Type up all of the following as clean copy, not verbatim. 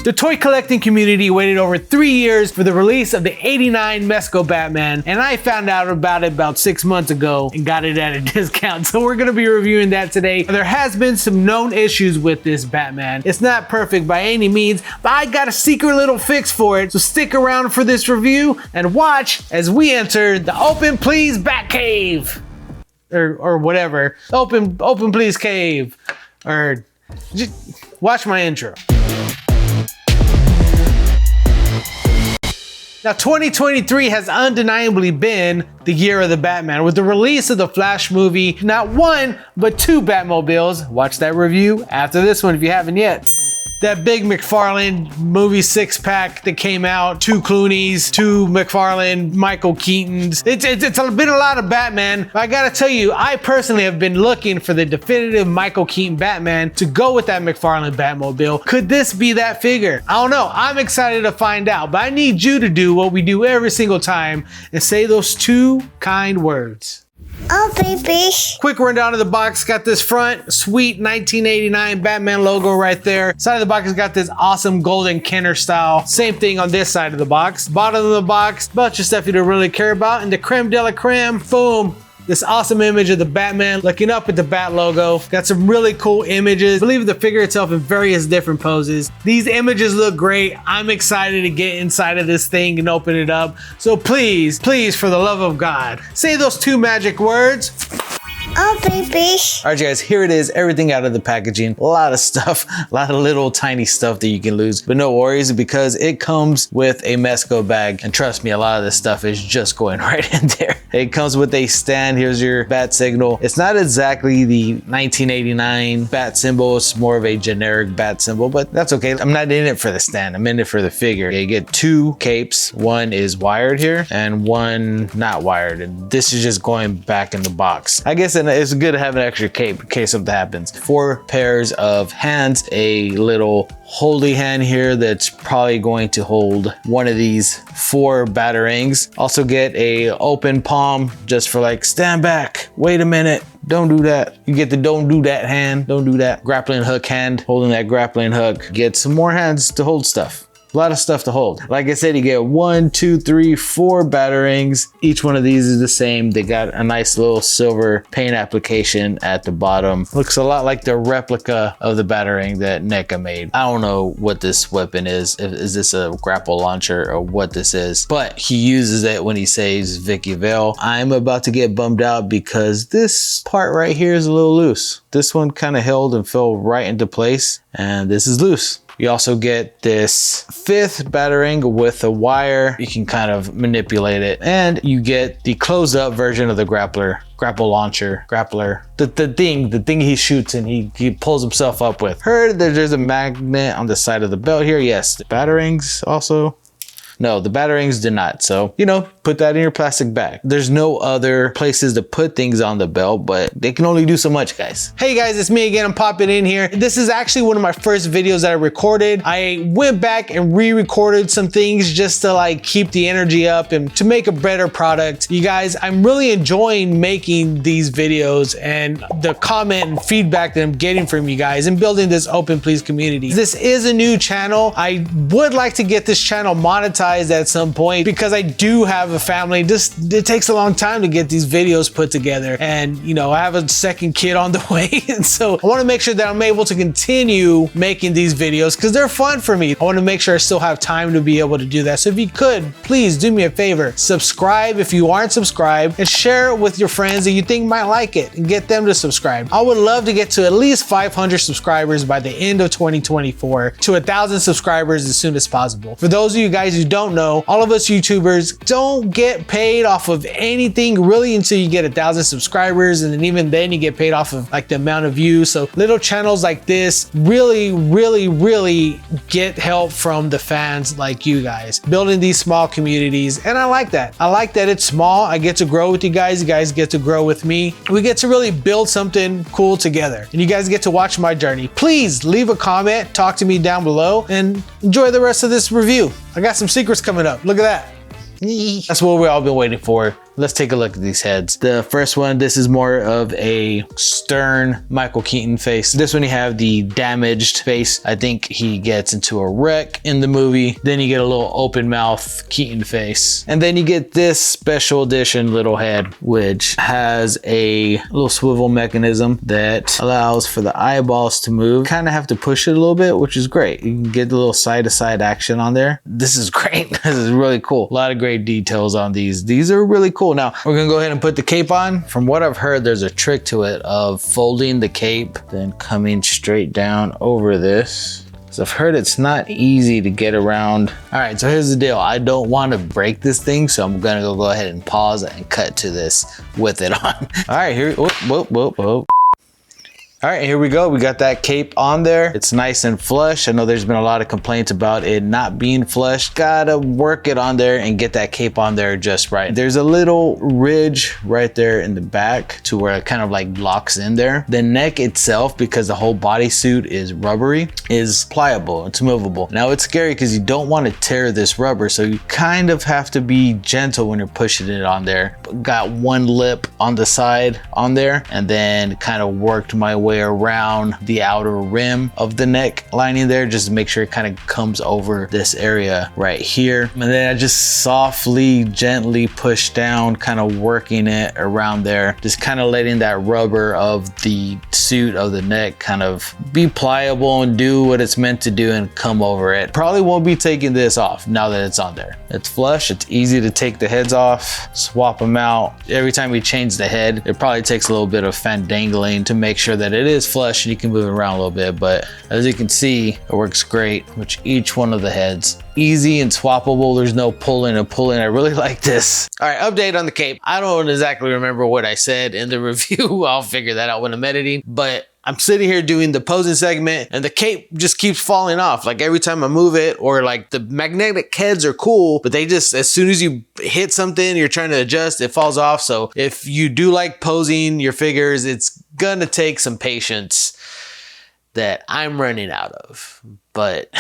The toy collecting community waited over 3 years for the release of the '89 Mezco Batman, and I found out about it about 6 months ago and got it at a discount. So we're gonna be reviewing that today. There has been some known issues with this Batman. It's not perfect by any means, but I got a secret little fix for it. So stick around for this review and watch as we enter the Open Please Batcave. Or whatever. Open Please Cave. Or just watch my intro. Now, 2023 has undeniably been the year of the Batman. With the release of the Flash movie, not one, but 2 Batmobiles. Watch that review after this one if you haven't yet. That big McFarland movie 6-pack that came out, 2 Clooney's, 2 McFarland, Michael Keaton's. It's been a lot of Batman. But I gotta tell you, I personally have been looking for the definitive Michael Keaton Batman to go with that McFarland Batmobile. Could this be that figure? I don't know. I'm excited to find out, but I need you to do what we do every single time and say those 2 kind words. Oh, baby. Quick rundown of the box. Got this front sweet 1989 Batman logo right there. Side of the box has got this awesome golden Kenner style. Same thing on this side of the box. Bottom of the box, bunch of stuff you don't really care about. And the creme de la creme, boom. This awesome image of the Batman looking up at the Bat logo. Got some really cool images. I believe the figure itself in various different poses. These images look great. I'm excited to get inside of this thing and open it up. So please, please, for the love of God, say those 2 magic words. Oh, baby. All right, you guys, here it is. Everything out of the packaging. A lot of stuff, a lot of little tiny stuff that you can lose, but no worries because it comes with a Mezco bag. And trust me, a lot of this stuff is just going right in there. It comes with a stand. Here's your bat signal. It's not exactly the 1989 bat symbol. It's more of a generic bat symbol, but that's okay. I'm not in it for the stand. I'm in it for the figure. You get 2 capes. One is wired here and one not wired. And this is just going back in the box. I guess it's good to have an extra cape in case something happens. 4 pairs of hands, a little holy hand here that's probably going to hold one of these 4 batarangs. Also get a open palm just for like, stand back, wait a minute, don't do that. You get the don't do that hand, don't do that. Grappling hook hand, holding that grappling hook. Get some more hands to hold stuff. A lot of stuff to hold. Like I said, you get 1, 2, 3, 4 batarangs. Each one of these is the same. They got a nice little silver paint application at the bottom. Looks a lot like the replica of the batarang that NECA made. I don't know what this weapon is. Is this a grapple launcher or what this is? But he uses it when he saves Vicky Vale. I'm about to get bummed out because this part right here is a little loose. This one kind of held and fell right into place, and this is loose. You also get this 5th batarang with a wire. You can kind of manipulate it. And you get the closed up version of the Grappler, grapple launcher, Grappler. The thing he shoots and he pulls himself up with. Heard that there's a magnet on the side of the belt here. Yes, the batarangs also. No, the batarangs did not. So, you know, put that in your plastic bag. There's no other places to put things on the belt, but they can only do so much, guys. Hey guys, it's me again. I'm popping in here. This is actually one of my first videos that I recorded. I went back and re-recorded some things just to like keep the energy up and to make a better product. You guys, I'm really enjoying making these videos and the comment and feedback that I'm getting from you guys and building this Open Please community. This is a new channel. I would like to get this channel monetized at some point because I do have a family. It takes a long time to get these videos put together, and you know, I have a second kid on the way, and so I want to make sure that I'm able to continue making these videos because they're fun for me. I want to make sure I still have time to be able to do that. So if you could, please do me a favor, subscribe if you aren't subscribed, and share it with your friends that you think might like it and get them to subscribe. I would love to get to at least 500 subscribers by the end of 2024 to 1,000 subscribers as soon as possible. For those of you guys who don't know, all of us YouTubers don't get paid off of anything really until you get 1,000 subscribers, and then even then you get paid off of like the amount of views. So little channels like this really get help from the fans like you guys, building these small communities, and I like that. I like that it's small. I get to grow with you guys get to grow with me. We get to really build something cool together, and you guys get to watch my journey. Please leave a comment, talk to me down below, and enjoy the rest of this review. I got some secrets coming up. Look at that. That's what we've all been waiting for. let's take a look at these heads. The first one, this is more of a stern Michael Keaton face. This one you have the damaged face. I think he gets into a wreck in the movie. Then you get a little open mouth Keaton face. And then you get this special edition little head, which has a little swivel mechanism that allows for the eyeballs to move. Kind of have to push it a little bit, which is great. You can get the little side to side action on there. This is great. This is really cool. A lot of great details on these. These are really cool. Now we're gonna go ahead and put the cape on. From what I've heard, there's a trick to it of folding the cape, then coming straight down over this. So I've heard it's not easy to get around. All right, so here's the deal. I don't want to break this thing, so I'm gonna go ahead and pause and cut to this with it on. All right, here, whoop. All right, here we go. We got that cape on there. It's nice and flush. I know there's been a lot of complaints about it not being flush. Gotta work it on there and get that cape on there just right. There's a little ridge right there in the back to where it kind of like locks in there. The neck itself, because the whole bodysuit is rubbery, is pliable. It's movable. Now it's scary because you don't want to tear this rubber, so you kind of have to be gentle when you're pushing it on there. Got one lip on the side on there, and then kind of worked my way around the outer rim of the neck lining there just to make sure it kind of comes over this area right here. And then I just softly, gently push down, kind of working it around there, just kind of letting that rubber of the suit of the neck kind of be pliable and do what it's meant to do and come over it. Probably won't be taking this off now that it's on there. It's flush, it's easy to take the heads off, swap them out. Every time we change the head, it probably takes a little bit of fandangling to make sure that it is flush and you can move it around a little bit, but as you can see, it works great with each one of the heads. Easy and swappable. There's no pulling and pulling. I really like this. All right, update on the cape. I don't exactly remember what I said in the review. I'll figure that out when I'm editing, but I'm sitting here doing the posing segment and the cape just keeps falling off. Like every time I move it, or like the magnetic heads are cool, but they just, as soon as you hit something, you're trying to adjust, it falls off. So if you do like posing your figures, it's gonna take some patience that I'm running out of, but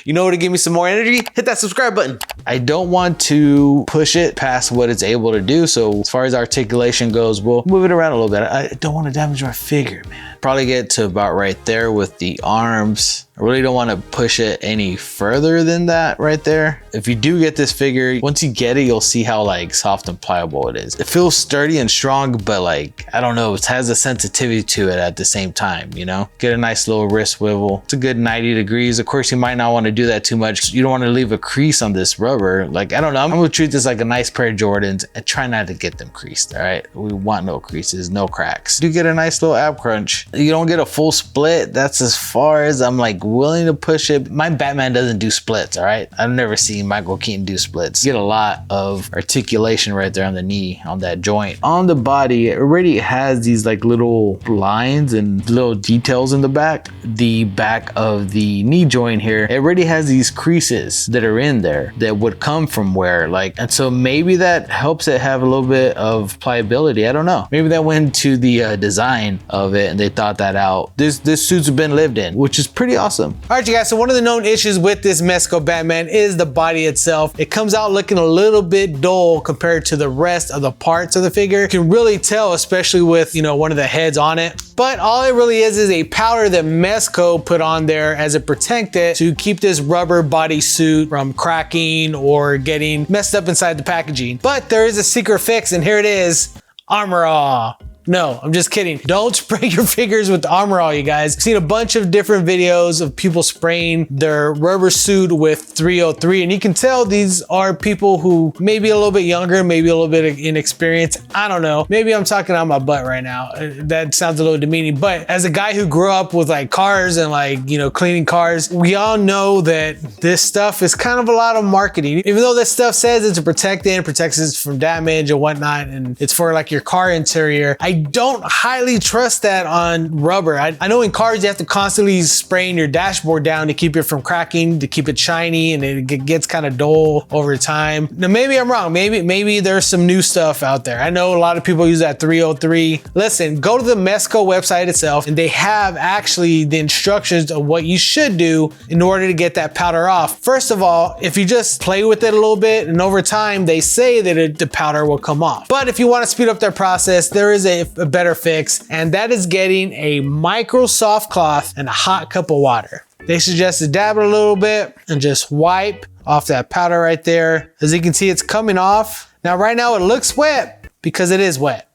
you know what to give me some more energy? Hit that subscribe button. I don't want to push it past what it's able to do. So as far as articulation goes, we'll move it around a little bit. I don't want to damage my figure, man. Probably get to about right there with the arms. I really don't want to push it any further than that right there. If you do get this figure, once you get it, you'll see how like soft and pliable it is. It feels sturdy and strong, but like, I don't know, it has a sensitivity to it at the same time, you know? Get a nice little wrist swivel. It's a good 90 degrees. Of course, you might not want to do that too much. You don't want to leave a crease on this rubber. Like, I don't know, I'm gonna treat this like a nice pair of Jordans and try not to get them creased, all right? We want no creases, no cracks. You get a nice little ab crunch. You don't get a full split. That's as far as I'm like willing to push it. My Batman doesn't do splits, all right? I've never seen Michael Keaton do splits. You get a lot of articulation right there on the knee, on that joint. On the body, it already has these like little lines and little details in the back. The back of the knee joint here, it already has these creases that are in there that would come from where, like, and so maybe that helps it have a little bit of pliability. I don't know. Maybe that went to the design of it and they thought that out. This suit's been lived in, which is pretty awesome. All right, you guys, so one of the known issues with this Mezco Batman is the body itself. It comes out looking a little bit dull compared to the rest of the parts of the figure. You can really tell, especially with, you know, one of the heads on it. But all it really is a powder that Mezco put on there as a protectant to keep this rubber bodysuit from cracking or getting messed up inside the packaging. But there is a secret fix, and here it is, Armor All. No, I'm just kidding. Don't spray your figures with Armor All, you guys. I've seen a bunch of different videos of people spraying their rubber suit with 303, and you can tell these are people who may be a little bit younger, maybe a little bit inexperienced. I don't know. Maybe I'm talking out my butt right now. That sounds a little demeaning, but as a guy who grew up with like cars and like, you know, cleaning cars, we all know that this stuff is kind of a lot of marketing. Even though this stuff says it's a protectant, protects us from damage and whatnot, and it's for like your car interior, I don't highly trust that on rubber. I know in cars, you have to constantly spraying your dashboard down to keep it from cracking, to keep it shiny, and it gets kind of dull over time. Now, maybe I'm wrong. Maybe there's some new stuff out there. I know a lot of people use that 303. Listen, go to the Mezco website itself, and they have actually the instructions of what you should do in order to get that powder off. First of all, if you just play with it a little bit, and over time, they say that the powder will come off. But if you want to speed up their process, there is a better fix, and that is getting a micro soft cloth and a hot cup of water. They suggest to dab it a little bit and just wipe off that powder right there. As you can see, it's coming off. Now, right now it looks wet because it is wet,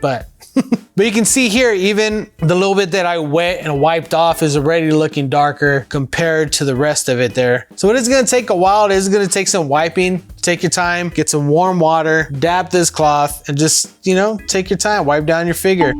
but you can see here, even the little bit that I wet and wiped off is already looking darker compared to the rest of it there. So it is gonna take a while. It is gonna take some wiping. Take your time, get some warm water, dab this cloth, and just, you know, take your time, wipe down your figure.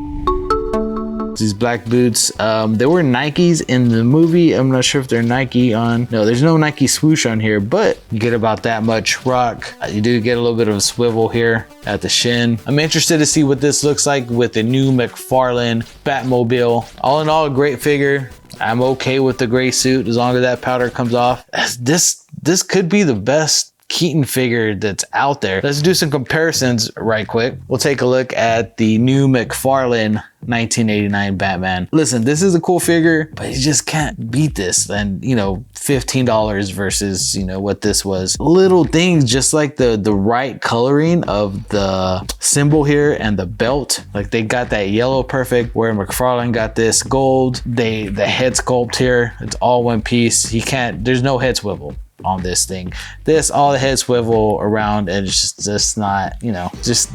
These black boots, they were Nikes in the movie. I'm not sure if they're Nike on. No, there's no Nike swoosh on here, but you get about that much rock. You do get a little bit of a swivel here at the shin. I'm interested to see what this looks like with the new McFarland Batmobile. All in all, a great figure. I'm okay with the gray suit as long as that powder comes off. This could be the best Keaton figure that's out there. Let's do some comparisons right quick. We'll take a look at the new McFarland 1989 Batman. Listen, this is a cool figure, but you just can't beat this. And you know, $15 versus, you know, what this was. Little things just like the right coloring of the symbol here and the belt. Like they got that yellow perfect, where McFarland got this gold. The head sculpt here, it's all one piece. There's no head swivel on this thing. All the head swivel around, and it's just not, you know, just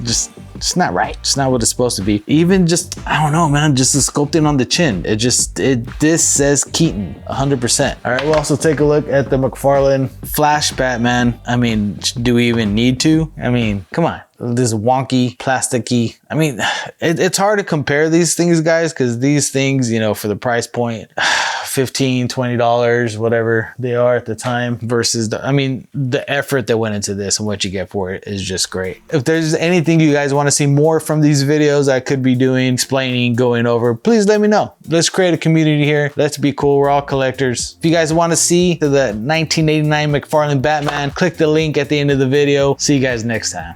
not right. It's not what it's supposed to be. Even just, I don't know, man, just the sculpting on the chin. This says Keaton 100%. All right, we'll also take a look at the McFarlane Flash Batman. I mean, do we even need to? I mean, come on. This wonky, plasticky. I mean, it's hard to compare these things, guys, because these things, you know, for the price point, $15, $20, whatever they are at the time, versus the effort that went into this and what you get for it is just great. If there's anything you guys want to see more from these videos I could be doing, explaining, going over, please let me know. Let's create a community here. Let's be cool. We're all collectors. If you guys want to see the 1989 McFarlane Batman, click the link at the end of the video. See you guys next time.